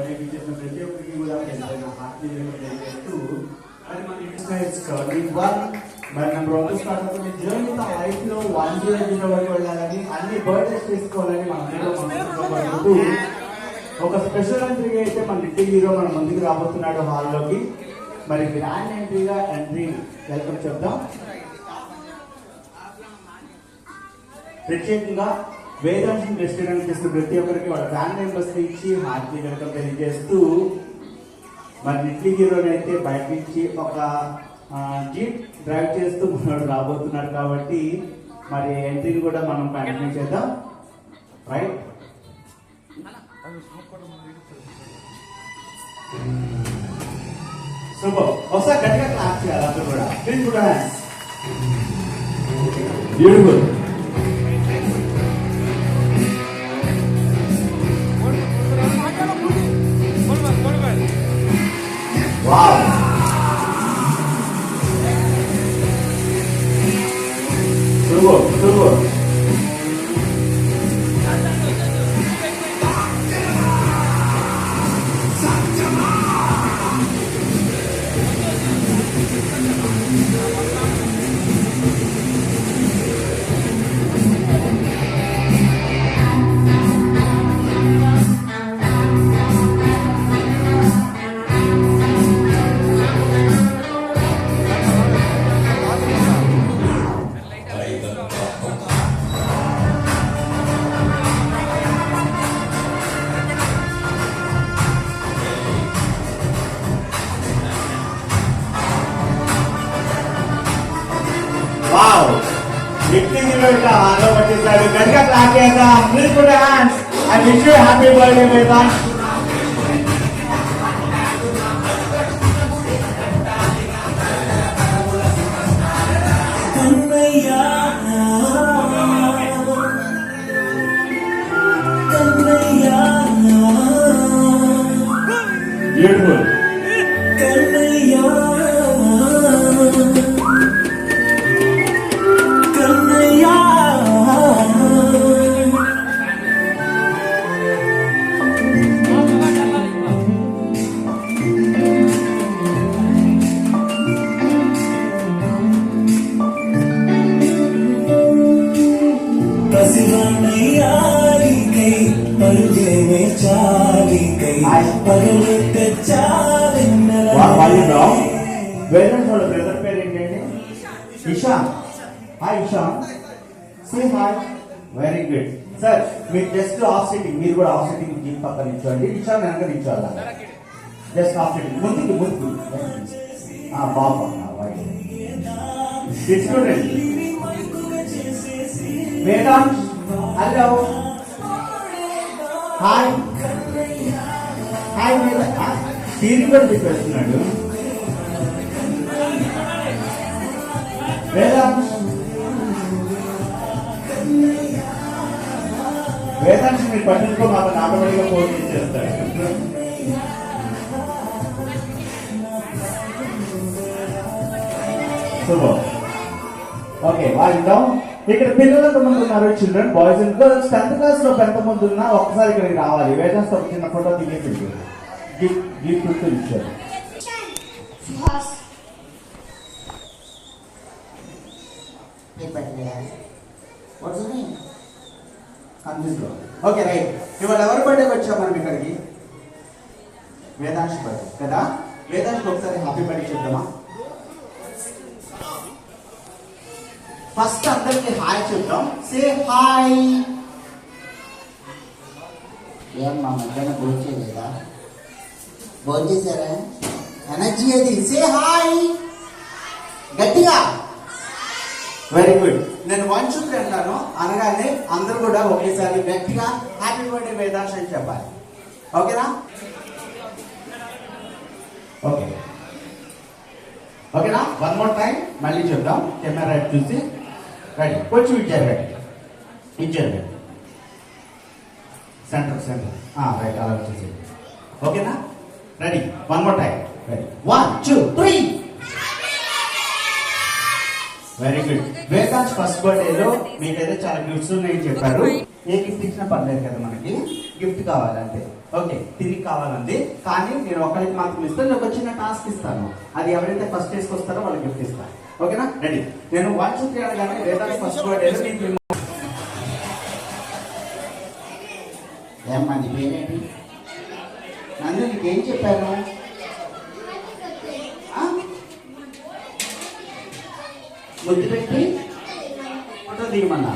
Birthday చేసిన ప్రతి ఒక్కరికి కూడా హార్ట్లీ తెలియజేస్తూ మరి మన మరి నెంబర్ 1 స్టార్ట్ అవుతుంది. జర్నీ లైఫ్ లో 100 వరకు వెళ్ళాలని, అన్ని బర్త్డేస్ చేసుకోవాలని మనకు ఒక స్పెషల్ ఎంట్రీ అయితే మన లిటిల్ హీరో మన ముందుకు రాబోతున్నాడు హాల్లోకి. మరి గ్రాండ్ ఎంట్రీగా ఎంట్రీ వెల్కమ్ చెప్దాం. ప్రత్యేకంగా వేదాంశం రెస్టారెంట్ చేసిన ప్రతి ఒక్కరికి వాళ్ళ ఫ్యామిలీ మెంబర్స్ ఇచ్చి హార్ట్లీ వెల్కమ్ తెలియజేస్తూ మరి లిటిల్ హీరోని అయితే బయట నుంచి ఒక జీప్ డ్రైవ్ చేస్తూ మనోడు రాబోతున్నాడు కాబట్టి మరి ఎంట్రీని కూడా మనం కంటిన్యూ చేద్దాం. Right, super. ఒకసారి గట్టిగా క్లాప్ చేయాలి అందరూ కూడా. Please good hands. Beautiful. Wow, super super. గట్టిగా క్లాప్ చేద్దాం. Please put hands. I wish you happy birthday Vedansh. Beautiful. వాళ్ళ బ్రదర్ పేరు ఏంటండి? Ishan. Hi Ishan, say hi. Very good sir. మీరు జస్ట్ ఆఫ్ సిట్టింగ్, మీరు కూడా ఆఫ్ సిట్టింగ్ జీప్ పక్కన నిల్చోండి. ఇషాన్ వెనక నిల్చోాలి. Just of sitting. ముందుకు ముందుకు బాబా student Vedansh. Hello hi hi. తీరు కూడా తీసుకొస్తున్నాడు వేదాంశ్. వేదాంశ్ మీరు పట్టించుకో, మాకు ఆటోమేటిక్గా ఫోన్ చేస్తారు. సూపర్. ఓకే, వాళ్ళిద్దాం. ఇక్కడ పిల్లలు ఎంతమంది ఉన్నారు? Children, boys and girls. 10th class లో ఎంతమంది ఉన్నా ఒకసారి ఇక్కడికి రావాలి. వేదాంశ్ ఒక చిన్న ఫోటో దిగేసి గిఫ్ట్ ఇచ్చారు. Okay right. ఇవాళ ఎవరి బర్త్డేకి వచ్చాం మనం ఇక్కడికి? వేదాంశ్ బర్త్డే కదా. వేదాంశ్ ఒకసారి హ్యాపీ బర్త్డే చెప్దామా? ఫస్ట్ అందరికి హాయ్ చెప్దాం. Say hi. ఏం మా మధ్యాహ్నం భోజేయలేదా? భోజేశారా? ఎనర్జీ అది. సే హాయ్ గట్టిగా. Very good. నేను 1 2 3 అంటాను, అనగానే అందరూ కూడా ఒకేసారి గట్టిగా హ్యాపీ బర్త్డే వేదాంశ్ అని చెప్పాలి. ఓకేనా? ఓకే ఓకేనా? 1 more టైం మళ్ళీ చెప్దాం. కెమెరా చూసి రెడీ. కొంచెం ఇచ్చారు రెడీ. ఇచ్చారు రెడీ. Centre right. అలా వచ్చేసి ఓకేనా? Ready. 1 more time. Ready. 1 2 3. Very good. Vedansh first బర్త్డేలో మీకైతే చాలా గిఫ్ట్స్ ఉన్నాయని చెప్పారు. ఏ గిఫ్ట్ ఇచ్చినా పర్లేదు కదా, మనకి గిఫ్ట్ కావాలంటే ఓకే తిరిగి కావాలండి, కానీ నేను ఒకరికి మాత్రం ఇస్తాను, ఒక చిన్న టాస్క్ ఇస్తాను. అది ఎవరైతే ఫస్ట్ తీసుకొస్తారో వాళ్ళకి గిఫ్ట్ ఇస్తాను. ఓకేనా? రెడీ? నేను 1 2 3 అనగానే వేదాంత్ ఫస్ట్ వర్డ్ ఏదో నీకు ఏమ్మా నీ పేరేంటి? నన్ను నీకేం చెప్పాను? ఆ? ముద్దు పెట్టి ఫోటో దిగమన్నా.